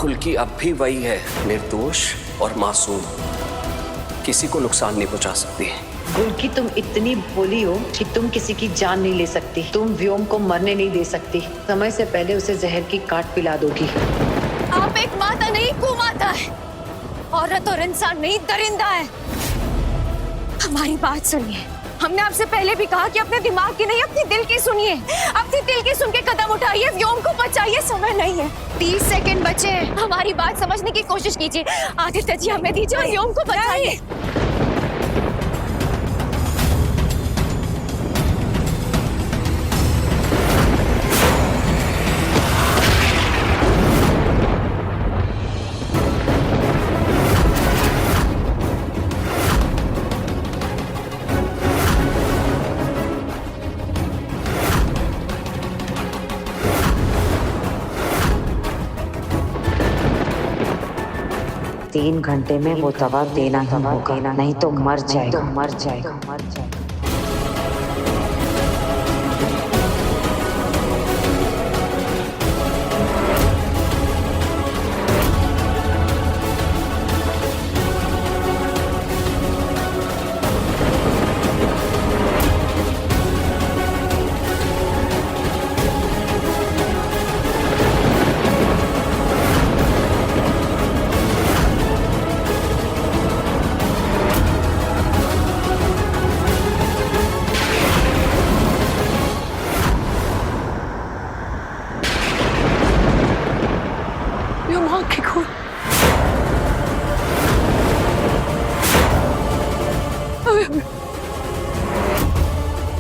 कुल्की अब भी वही है, निर्दोष और मासूम, किसी को नुकसान नहीं पहुंचा सकती। कुल्की, तुम इतनी भोली हो कि तुम किसी की जान नहीं ले सकती। तुम व्योम को मरने नहीं दे सकती। समय से पहले उसे जहर की काट पिला दोगी। आप एक माता नहीं, कुमाता है। औरत और इंसान नहीं, दरिंदा है। हमारी बात सुनिए। हमने आपसे पहले भी कहा कि अपने दिमाग की नहीं, अपने दिल की सुनिए। अपने दिल की सुन के कदम उठाइए, व्योम को बचाइए। समय नहीं है, 30 सेकंड बचे हैं। हमारी बात समझने की कोशिश कीजिए। आदित्य जी, हमें दीजिए और व्योम को बचाइए। 3 घंटे में वो दवा देना ही होगा, नहीं तो मर जाएगा।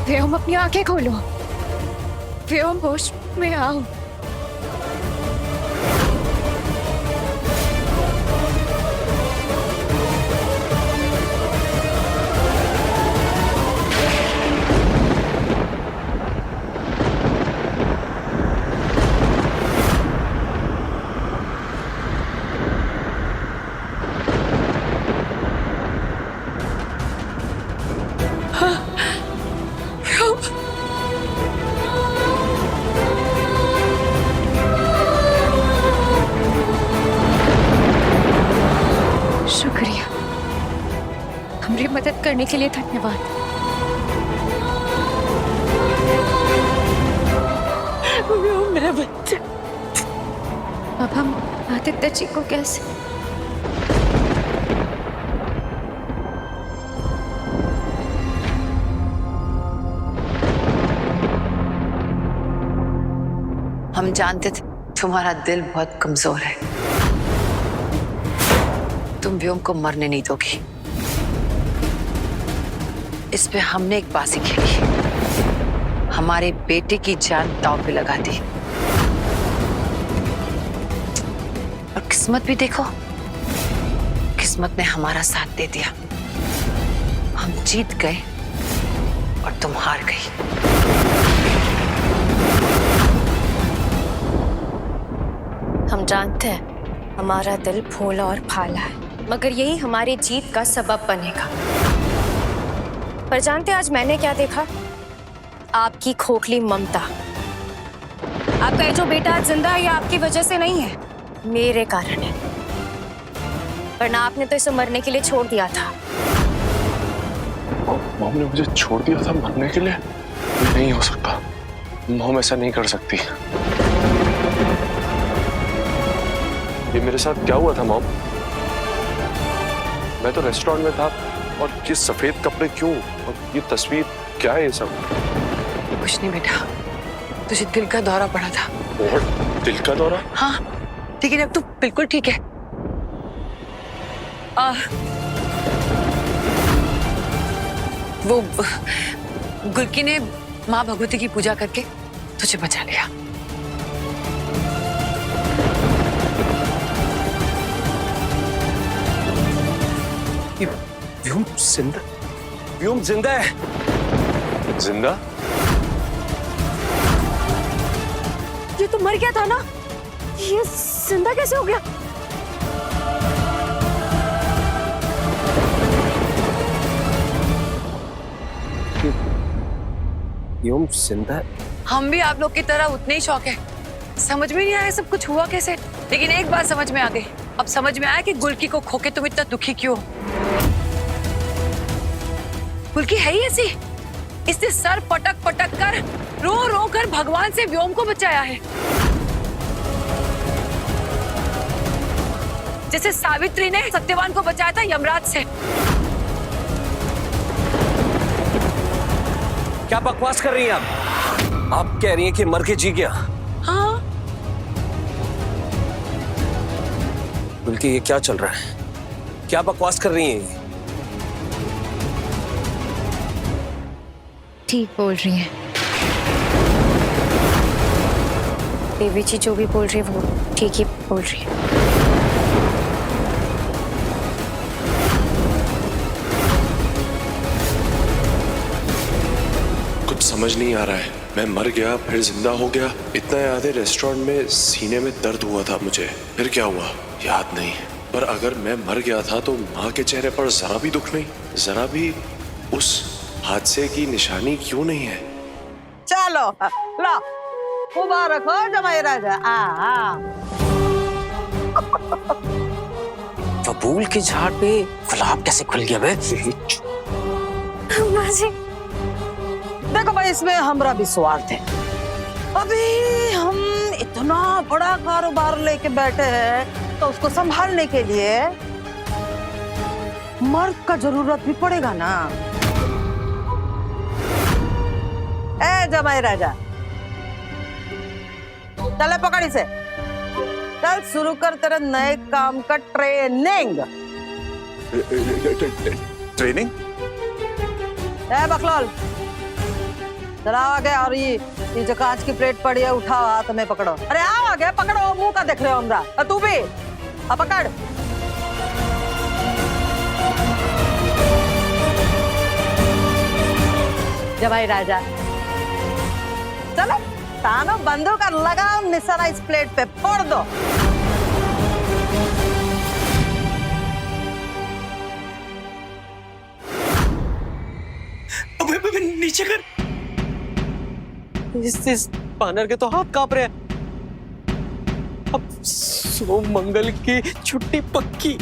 व्योम, अपनी आंखें खोलो। व्योम, होश में आओ। शुक्रिया, हमारी मदद करने के लिए धन्यवाद। मेरा बच्चा। अब हम आदित्य जी को कैसे? हम जानते थे तुम्हारा दिल बहुत कमजोर है। तुम व्योम को मरने नहीं दोगी। इस पे हमने एक बाजी खेली, हमारे बेटे की जान दांव पे लगा दी। और किस्मत भी देखो, किस्मत ने हमारा साथ दे दिया। हम जीत गए और तुम हार गई। हम जानते हैं हमारा दिल भोला और भाला है, मगर यही हमारी जीत का सबब बनेगा। पर जानते आज मैंने क्या देखा? आपकी खोखली ममता। आपका ये जो बेटा आज जिंदा है, ये आपकी वजह से नहीं है, मेरे कारण है। वरना आपने तो इसे मरने के लिए छोड़ दिया था। मॉम ने मुझे छोड़ दिया था मरने के लिए? ये नहीं हो सकता। मॉम ऐसा नहीं कर सकती। ये मेरे साथ क्या हुआ था मॉम? मैं तो रेस्टोरेंट में था, और ये सफेद कपड़े क्यों, और ये तस्वीर क्या है? ये सब कुछ नहीं बेटा, तुझे दिल का दौरा पड़ा था। और दिल का दौरा? हाँ, लेकिन अब तू बिल्कुल ठीक है। वो गुल्की ने माँ भगवती की पूजा करके तुझे बचा लिया। व्योम जिंदा? व्योम जिंदा है? जिंदा? ये तो मर गया था ना, ये जिंदा कैसे हो गया? व्योम जिंदा है? हम भी आप लोग की तरह उतने ही शौक है समझ में नहीं आया सब कुछ हुआ कैसे, लेकिन एक बात समझ में आ गई। अब समझ में आया कि गुलकी को खोके तुम इतना दुखी क्यों हो। गुलकी है ही ऐसी, इसने सर पटक पटक कर रो रो कर भगवान से व्योम को बचाया है, जैसे सावित्री ने सत्यवान को बचाया था यमराज से। क्या बकवास कर रही हैं आप कह रही हैं कि मर के जी गया? हाँ, बल्कि ये क्या चल रहा है? क्या बकवास कर रही हैं ये? ठीक बोल रही हैं देवी जी, जो भी बोल रही है वो ठीक ही बोल रही है। कुछ समझ नहीं आ रहा है। मैं मर गया फिर जिंदा हो गया, इतना याद है रेस्टोरेंट में सीने में दर्द हुआ था मुझे, फिर क्या हुआ याद नहीं। पर अगर मैं मर गया था तो माँ के चेहरे पर जरा भी दुख नहीं, जरा भी उस हादसे की निशानी क्यों नहीं है? चलो लो मुबारक हो जमाई राजा। बबूल के झाड़ पे गुलाब कैसे खुल गया बे? माँ जी, देखो भाई, इसमें हमरा भी स्वार्थ है। अभी हम इतना बड़ा कारोबार लेके बैठे हैं तो उसको संभालने के लिए मर्द का जरूरत भी पड़ेगा ना। ए जमाई राजा, चले पकड़ी से, चल शुरू कर तेरे नए काम का ट्रेनिंग। ट्रेनिंग? ए बकलोल, जरा आगे, और ये जो कांच की प्लेट पड़ी है उठाओ, हाथ में पकड़ो। अरे आओ आगे, पकड़ो, मुंह का देख रहे हो हमरा। तू भी पकड़। जमाई राजा, चलो तानो बंदूक का लगाओ निशाना इस प्लेट पे, फोड़ दो। अबे नीचे कर। इस पानर के तो हाथ कांप रहे हैं। अब सोम मंगल की छुट्टी पक्की।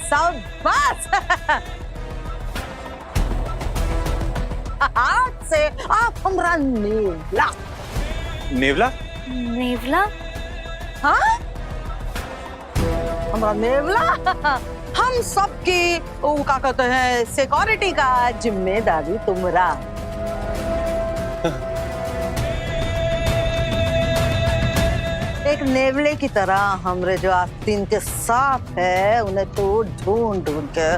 शाबाश। हाथ से आप हमरा नेवला। नेवला? नेवला? हाँ, हमरा नेवला। हम सबकी वो क्या कहते हैं, सिक्योरिटी का जिम्मेदारी तुम्हारा। एक नेवले की तरह हमरे जो आस्तीन के साथ है उन्हें तो ढूंढ ढूंढ के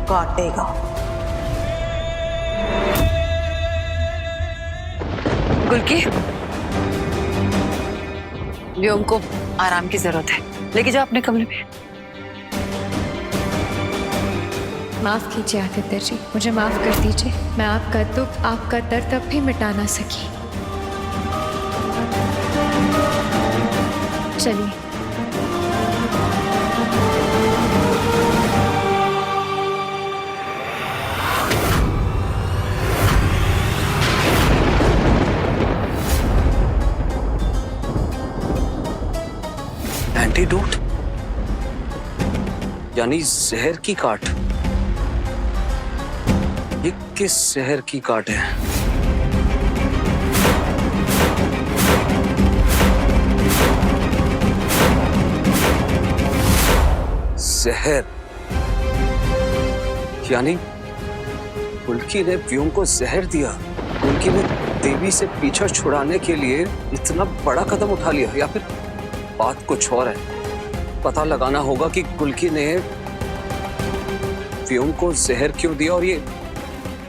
काटेगा। गुलकी, व्योम को आराम की जरूरत है, लेके जाओ अपने कमरे में। माफ कीजिए आदित्य जी, मुझे माफ कर दीजिए। मैं आपका दुख, आपका दर्द अब भी मिटा ना सकी। चलिए। एंटीडोट यानी जहर की काट। ये किस जहर की काट है? जहर यानी गुलकी ने व्योम को जहर दिया। गुलकी ने देवी से पीछा छुड़ाने के लिए इतना बड़ा कदम उठा लिया, या फिर बात कुछ और है। पता लगाना होगा कि गुलकी ने व्योम को जहर क्यों दिया, और ये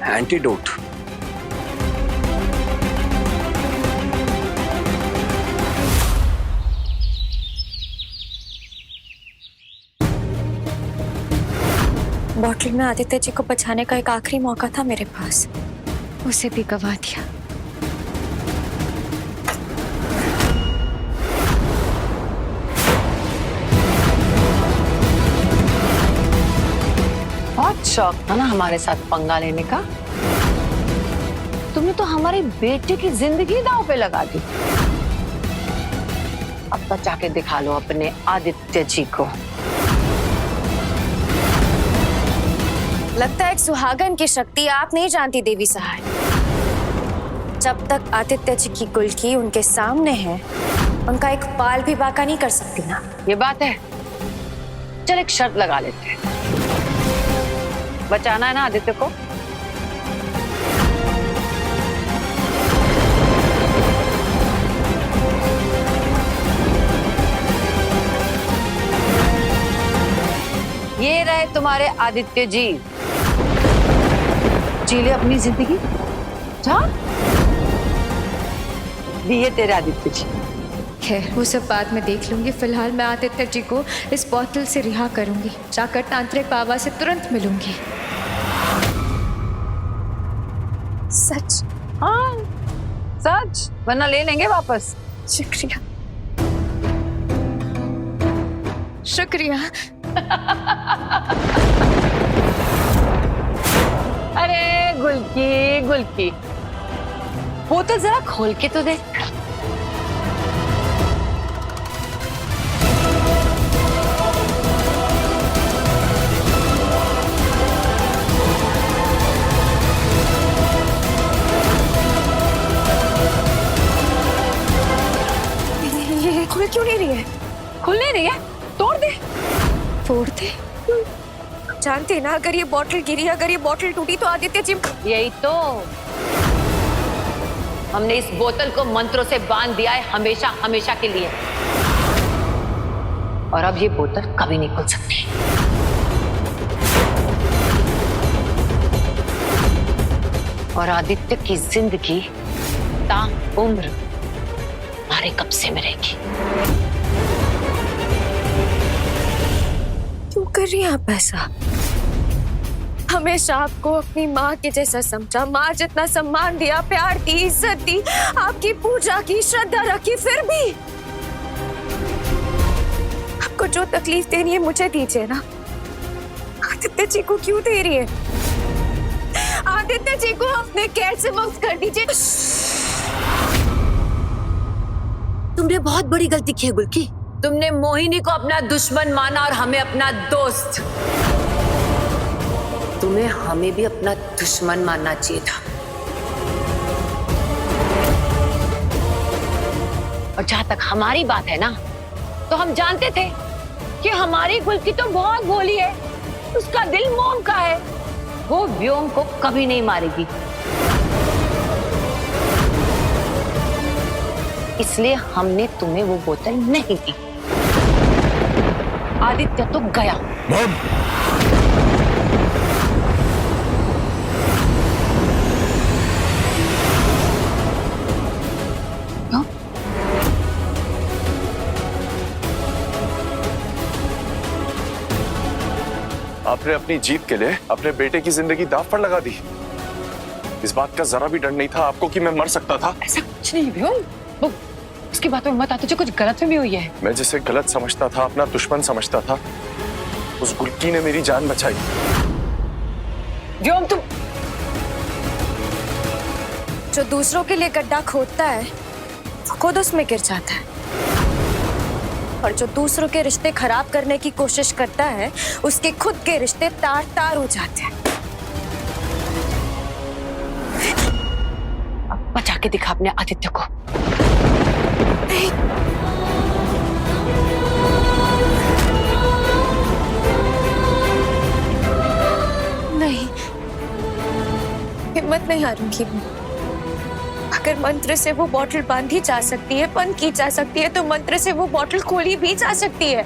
एंटीडोट। बॉटल में आदित्य जी को बचाने का एक आखिरी मौका था मेरे पास, उसे भी गवा दिया। शौक था ना हमारे साथ पंगा लेने का। तुमने तो हमारे बेटे की जिंदगी दांव पे लगा दी। अब तो जाके दिखा लो अपने आदित्य जी को। लगता है एक सुहागन की शक्ति आप नहीं जानती देवी सहाय। जब तक आदित्य जी की गुलकी उनके सामने है, उनका एक बाल भी बाका नहीं कर सकती ना। ये बात है। चल एक शर्त लगा लेते हैं। बचाना है ना आदित्य को? ये रहे तुम्हारे आदित्य जी। जी ले अपनी जिंदगी। जा दिए तेरे आदित्य जी। खैर वो सब बाद में देख लूंगी। फिलहाल मैं आदित्य जी को इस बोतल से रिहा करूंगी। जाकर तांत्रिक बाबा से तुरंत मिलूंगी। सच? हाँ सच, वरना ले लेंगे वापस। शुक्रिया। शुक्रिया। अरे गुलकी गुलकी, वो तो जरा खोल के तो देख। ये खुल क्यों नहीं रही है? खुल नहीं रही है? तोड़ दे। फोड़ दे? जानते ना, अगर ये बॉटल गिरी, अगर ये बॉटल टूटी तो आदित्य जी। यही तो, हमने इस बोतल को मंत्रों से बांध दिया है हमेशा हमेशा के लिए, और अब ये बोतल कभी नहीं खुल सकती। और आदित्य की जिंदगी ताउम्र हमारे कब्जे में रहेगी। क्यों कर रही हैं आप ऐसा? हमेशा आपको अपनी माँ के जैसा समझा, माँ जितना सम्मान दिया, प्यार दी, इज्जत दी, आपकी पूजा की, श्रद्धा रखी, फिर भी आपको जो तकलीफ देनी है मुझे दीजिए ना। आदित्य जी को क्यों दे रही है? आदित्य जी को अपने कैद से मुक्त कर दीजिए। तुमने बहुत बड़ी गलती की है गुलकी। तुमने मोहिनी को अपना दुश्मन माना और हमें अपना दोस्त। तुम्हें हमें भी अपना दुश्मन मानना चाहिए था। और जहां तक हमारी बात है ना, तो हम जानते थे कि हमारी गुलकी तो बहुत भोली है, उसका दिल मोम का है, वो व्योम को कभी नहीं मारेगी। इसलिए हमने तुम्हें वो बोतल नहीं दी। आदित्य तो गया। मॉम! आपने अपनी जीत के लिए अपने बेटे की जिंदगी दांव पर लगा दी। इस बात का जरा भी डर नहीं था आपको कि मैं मर सकता था? ऐसा कुछ नहीं व्योम, वो उसकी बातों में मत आ, तुझे कुछ गलतफहमी हुई है। मैं जिसे गलत समझता था, अपना दुश्मन समझता था, उस गुलकी ने मेरी जान बचाई। व्योम तुम जो दूसरों के लिए गड्ढा खोदता है वो खुद उसमें गिर जाता है, और जो दूसरों के रिश्ते खराब करने की कोशिश करता है उसके खुद के रिश्ते तार तार हो जाते हैं। अब बचा के दिखा अपने आदित्य को। नहीं, हिम्मत नहीं हारूंगी। अगर मंत्र से वो बॉटल बांधी जा सकती है, बंद की जा सकती है, तो मंत्र से वो बॉटल खोली भी जा सकती है।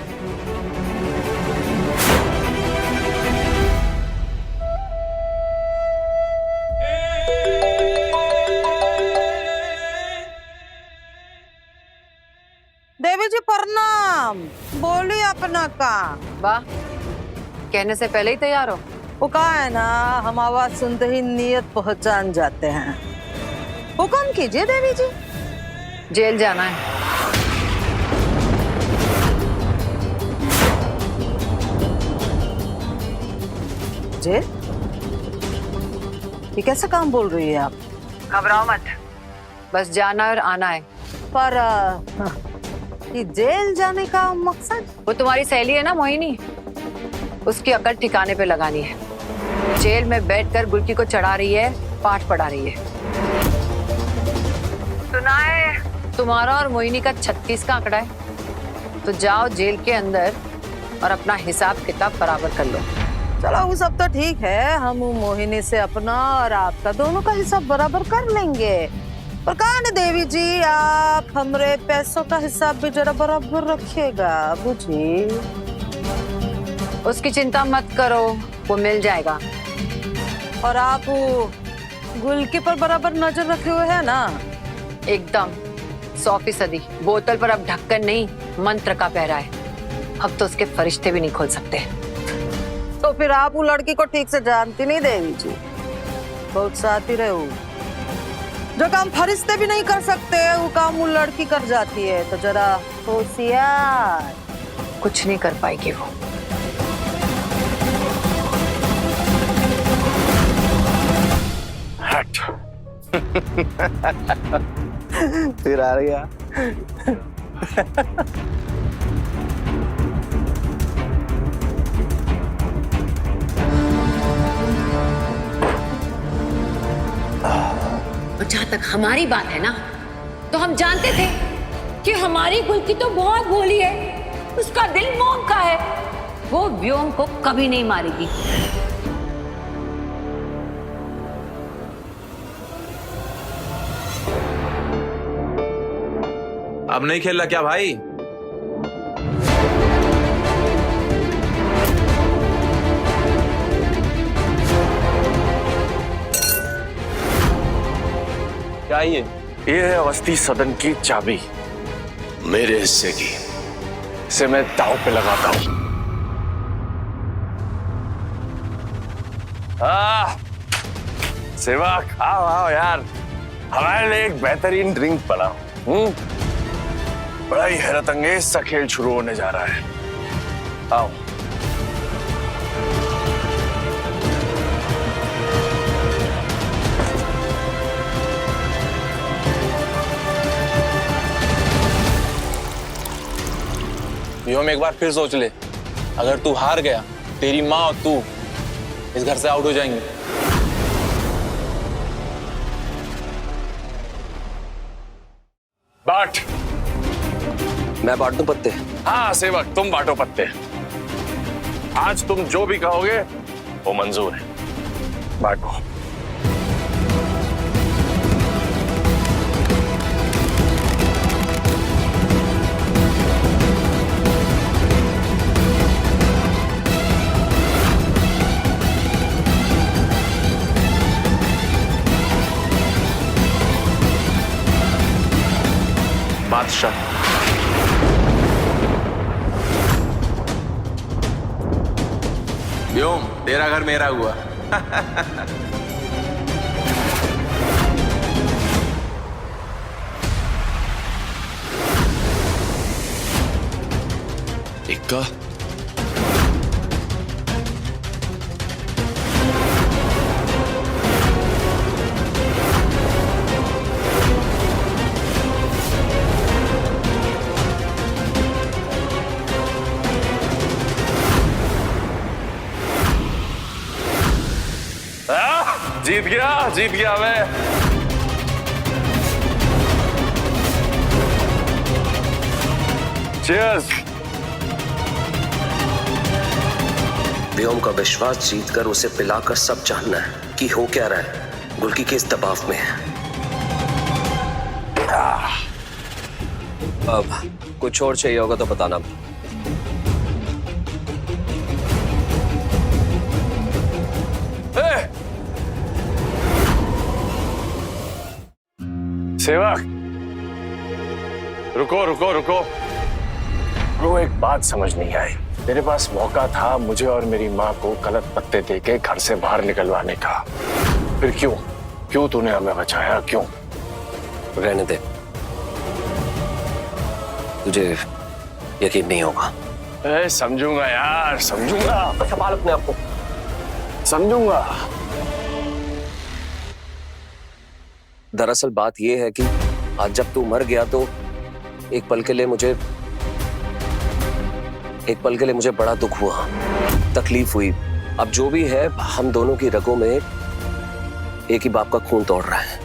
देवी जी प्रणाम। बोलिए अपना काम। वाह, कहने से पहले ही तैयार हो। वो कहा है ना, हम आवाज सुनते ही नियत पहचान जाते हैं। हुक्म कीजिए देवी जी। जेल जाना है। जेल? ये कैसा काम बोल रही है आप? घबराओ मत, बस जाना और आना है। पर ये जेल जाने का मकसद? वो तुम्हारी सहेली है ना मोहिनी, उसकी अकल ठिकाने पे लगानी है। जेल में बैठकर गुलकी को चढ़ा रही है, पाठ पढ़ा रही है। सुना है तुम्हारा और मोहिनी का 36 का आंकड़ा है, तो जाओ जेल के अंदर और अपना हिसाब किताब बराबर कर लो। चलो वो सब तो ठीक है, हम मोहिनी से अपना और आपका दोनों का हिसाब बराबर कर लेंगे। पर कहा न देवी जी, आप हमरे पैसों का हिसाब भी जरा बराबर रखिएगा, बुझी? उसकी चिंता मत करो, वो मिल जाएगा। और आप गुलकी पर बराबर नजर रखे हुए है ना? एकदम 100%। बोतल पर अब ढक्कन नहीं, मंत्र का पहरा है। अब तो उसके फरिश्ते भी नहीं खोल सकते। तो फिर आप वो लड़की को ठीक से जानती नहीं देवी जी, बहुत साथी रहे हो। जो काम फरिश्ते भी नहीं कर सकते वो काम वो लड़की कर जाती है, तो जरा होशियार। कुछ नहीं कर पाएगी वो। हट। फिर आ गया। और जहाँ तक हमारी बात है ना, तो हम जानते थे कि हमारी गुलकी तो बहुत भोली है, उसका दिल मोम का है। वो व्योम को कभी नहीं मारेगी। अब नहीं खेल रहा क्या भाई? क्या ये है अवस्थी सदन की चाबी, मेरे हिस्से की। इसे मैं दांव पे लगाता हूं। सेवक आओ आओ यार, हमारे लिए एक बेहतरीन ड्रिंक बनाओ। बड़ा ही हैरत अंगेज सा खेल शुरू होने जा रहा है। आओ। व्योम एक बार फिर सोच ले, अगर तू हार गया, तेरी माँ और तू इस घर से आउट हो जाएंगे। बाट। मैं बांट दूं पत्ते? हाँ सेवक, तुम बांटो पत्ते। आज तुम जो भी कहोगे वो मंजूर है। बांटो। बादशाह व्योम, तेरा घर मेरा हुआ। इक्का जीत गया मैं। चीयर्स। व्योम का विश्वास जीतकर उसे पिलाकर सब जानना है कि हो क्या रहा है। गुलकी के इस दबाव में है। अब कुछ और चाहिए होगा तो बताना। सेवक रुको रुको रुको। वो एक बात समझ नहीं आई। तेरे पास मौका था मुझे और मेरी माँ को गलत पत्ते देके घर से बाहर निकलवाने का, फिर क्यों तूने हमें बचाया? क्यों? रहने दे, तुझे यकीन नहीं होगा। समझूंगा यार, समझूंगा। संभाल अपने आप को। समझूंगा। दरअसल बात यह है कि आज जब तू मर गया तो एक पल के लिए मुझे बड़ा दुख हुआ, तकलीफ हुई। अब जो भी है, हम दोनों की रगों में एक ही बाप का खून दौड़ रहा है।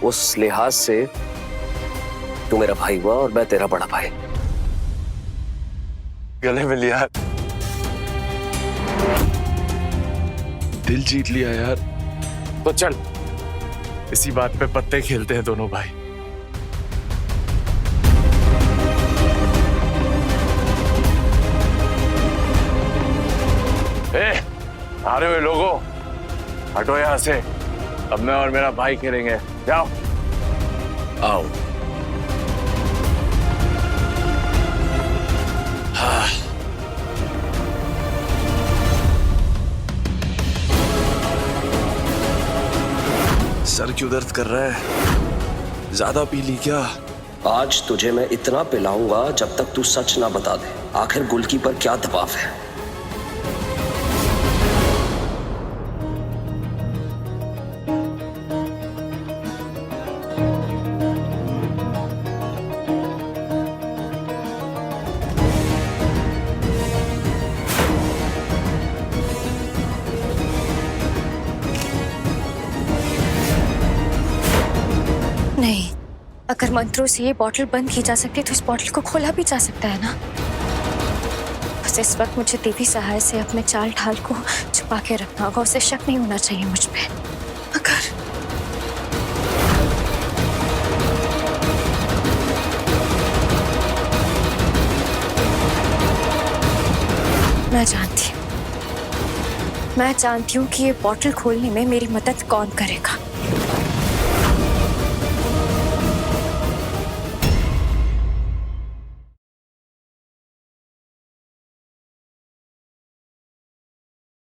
उस लिहाज से तू मेरा भाई हुआ और मैं तेरा बड़ा भाई। गले मिल यार, दिल जीत लिया यार। तो चल इसी बात पे पत्ते खेलते हैं दोनों भाई। आ रहे हुए लोगों, हटो यहां से। अब मैं और मेरा भाई खेलेंगे, जाओ। आओ। हाँ। सर क्यों दर्द कर रहा है? ज्यादा पी ली क्या? आज तुझे मैं इतना पिलाऊंगा जब तक तू सच ना बता दे। आखिर गुल्की पर क्या दबाव है? नहीं, अगर मंत्रों से ये बॉटल बंद की जा सकती है तो इस बॉटल को खोला भी जा सकता है ना। बस इस वक्त मुझे देवी सहाय से अपने चाल ढाल को छुपा के रखना होगा। उसे शक नहीं होना चाहिए मुझ पे। अगर मैं जानती हूँ कि ये बॉटल खोलने में मेरी मदद कौन करेगा।